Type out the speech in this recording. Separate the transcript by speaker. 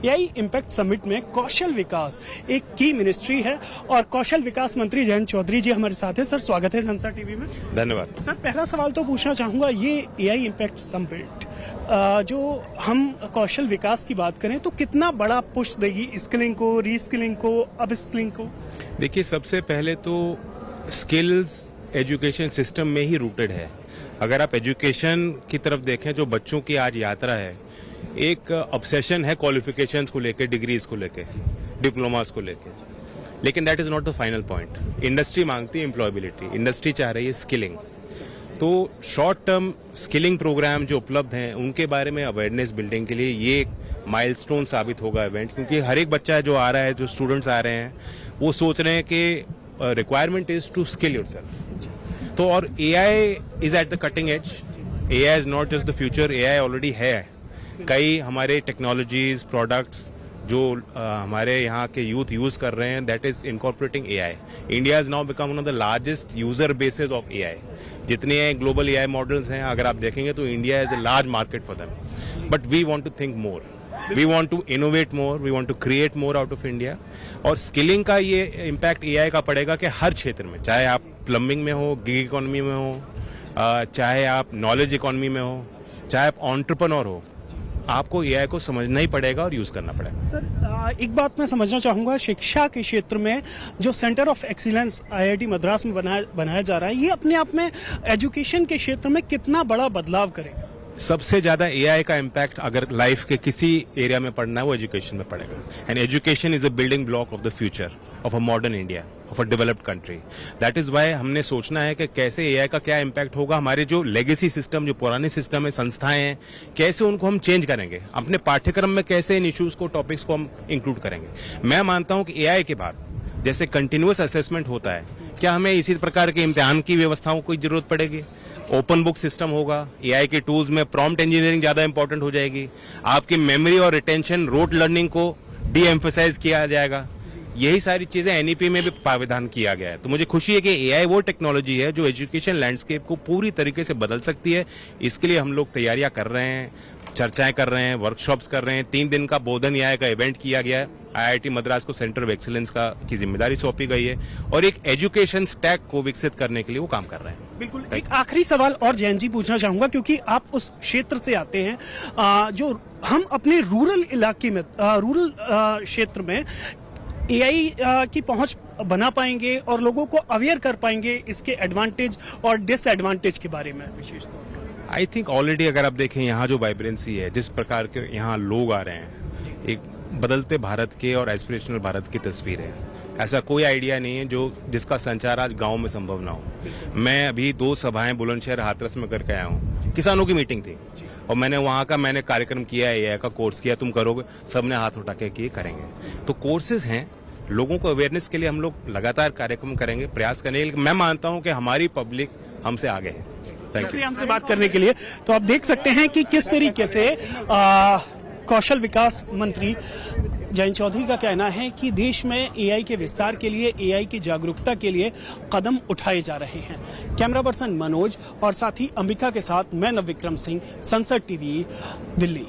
Speaker 1: AI impact summit में कौशल विकास एक की मिनिस्ट्री है और कौशल विकास मंत्री जयंत चौधरी जी हमारे साथ हैं। सर, स्वागत है संसद टीवी में।
Speaker 2: धन्यवाद।
Speaker 1: सर, पहला सवाल तो पूछना चाहूंगा, ये एआई इम्पैक्ट समिट जो हम कौशल विकास की बात करें तो कितना बड़ा पुश देगी स्किलिंग को, रीस्किलिंग को, अपस्किलिंग को?
Speaker 2: देखिए, सबसे पहले तो स्किल्स एजुकेशन सिस्टम में ही रूटेड है। अगर आप एजुकेशन की तरफ देखें, जो बच्चों की आज यात्रा है, एक ऑब्सेशन है क्वालिफिकेशंस को लेके, डिग्रीज को लेके, डिप्लोमास को लेके, लेकिन that is not the final point. Industry मांगती है एम्प्लॉयबिलिटी, इंडस्ट्री चाह रही है स्किलिंग। तो शॉर्ट टर्म स्किलिंग प्रोग्राम जो उपलब्ध हैं उनके बारे में अवेयरनेस बिल्डिंग के लिए ये एक माइलस्टोन साबित होगा इवेंट, क्योंकि हर एक बच्चा जो आ रहा है, जो स्टूडेंट्स आ रहे हैं, वो सोच रहे हैं कि requirement is to skill yourself. तो और AI is at the cutting edge. AI is not just the future, AI already है। कई हमारे टेक्नोलॉजीज, प्रोडक्ट्स जो हमारे यहाँ के यूथ यूज कर रहे हैं, that is incorporating AI. India is now become one of the largest user basis of AI. जितने ग्लोबल एआई मॉडल्स हैं, अगर आप देखेंगे तो India is a large market for them. But we want to think more, we want to innovate more, we want to create more out of India. और skilling का ये impact AI का पड़ेगा कि हर क्षेत्र में, चाहे आप प्लम्बिंग में हो, गिग इकोनॉमी में हो, चाहे आप नॉलेज इकोनॉमी में हो, चाहे आप एंटरप्रेन्योर हो, आपको एआई को समझना ही पड़ेगा और यूज करना पड़ेगा।
Speaker 1: सर, एक बात मैं समझना चाहूंगा, शिक्षा के क्षेत्र में जो centre of excellence IIT Madras में बनाया जा रहा है, ये अपने आप में एजुकेशन के क्षेत्र में कितना बड़ा बदलाव करेगा?
Speaker 2: सबसे ज्यादा एआई का इम्पैक्ट अगर लाइफ के किसी एरिया में पड़ना है, वो एजुकेशन में पड़ेगा। And education is a building block of the future of a modern India, of a developed country. That is why हमने सोचना है कि कैसे एआई का क्या इम्पैक्ट होगा। हमारे जो लेगेसी सिस्टम, जो पुराने सिस्टम है, संस्थाएं हैं, कैसे उनको हम चेंज करेंगे, अपने पाठ्यक्रम में कैसे इन इश्यूज को, टॉपिक्स को हम इंक्लूड करेंगे। मैं मानता हूं कि एआई के बाद जैसे कंटिन्यूअस असेसमेंट होता है, क्या हमें इसी प्रकार के इम्तिहान की व्यवस्थाओं की जरूरत पड़ेगी? ओपन बुक सिस्टम होगा, एआई के टूल्स में प्रॉम्प्ट इंजीनियरिंग ज्यादा इंपॉर्टेंट हो जाएगी, आपकी मेमोरी और रिटेंशन, रोट लर्निंग को डी एम्फेसाइज किया जाएगा। यही सारी चीजें एनईपी में भी प्रावधान किया गया है। तो मुझे खुशी है कि एआई वो टेक्नोलॉजी है जो एजुकेशन लैंडस्केप को पूरी तरीके से बदल सकती है। इसके लिए हम लोग तैयारियां कर रहे हैं, चर्चाएं कर रहे हैं, वर्कशॉप्स कर रहे हैं। 3 दिन का बोधन एआई का इवेंट किया गया है। आईआईटी मद्रास को सेंटर ऑफ एक्सीलेंस की जिम्मेदारी सौंपी गई है और एक एजुकेशन स्टैक को विकसित करने के लिए वो काम कर रहे हैं।
Speaker 1: बिल्कुल। एक आखिरी सवाल और जयंत जी पूछना चाहूंगा, क्योंकि आप उस क्षेत्र से आते हैं जो हम अपने रूरल इलाके में, रूरल क्षेत्र में एआई की पहुंच बना पाएंगे और लोगों को अवेयर कर पाएंगे इसके एडवांटेज और डिसएडवांटेज के बारे में विशेष तौर पर?
Speaker 2: आई थिंक ऑलरेडी अगर आप देखें यहाँ जो वाइब्रेंसी है, जिस प्रकार के यहाँ लोग आ रहे हैं, एक बदलते भारत के और एस्पिरेशनल भारत की तस्वीर है। ऐसा कोई आइडिया नहीं है जिसका संचार आज गांव में संभव ना हो। मैं अभी 2 सभाएं बुलंदशहर, हाथरस में करके आया हूँ। किसानों की मीटिंग थी और मैंने कार्यक्रम किया है, एआई का कोर्स किया। तुम करोगे? सबने हाथ उठा के किए, करेंगे। तो कोर्सेज हैं, लोगों को अवेयरनेस के लिए हम लोग लगातार कार्यक्रम करेंगे, प्रयास करेंगे। मैं मानता हूं कि हमारी पब्लिक हमसे आगे है। थैंक यू
Speaker 1: हमसे बात करने के लिए। तो आप देख सकते हैं कि किस तरीके से कौशल विकास मंत्री जयंत चौधरी का कहना है कि देश में एआई के विस्तार के लिए, एआई की जागरूकता के लिए कदम उठाए जा रहे हैं। कैमरा पर्सन मनोज और साथी अंबिका के साथ मैं नवविक्रम सिंह, संसद टीवी, दिल्ली।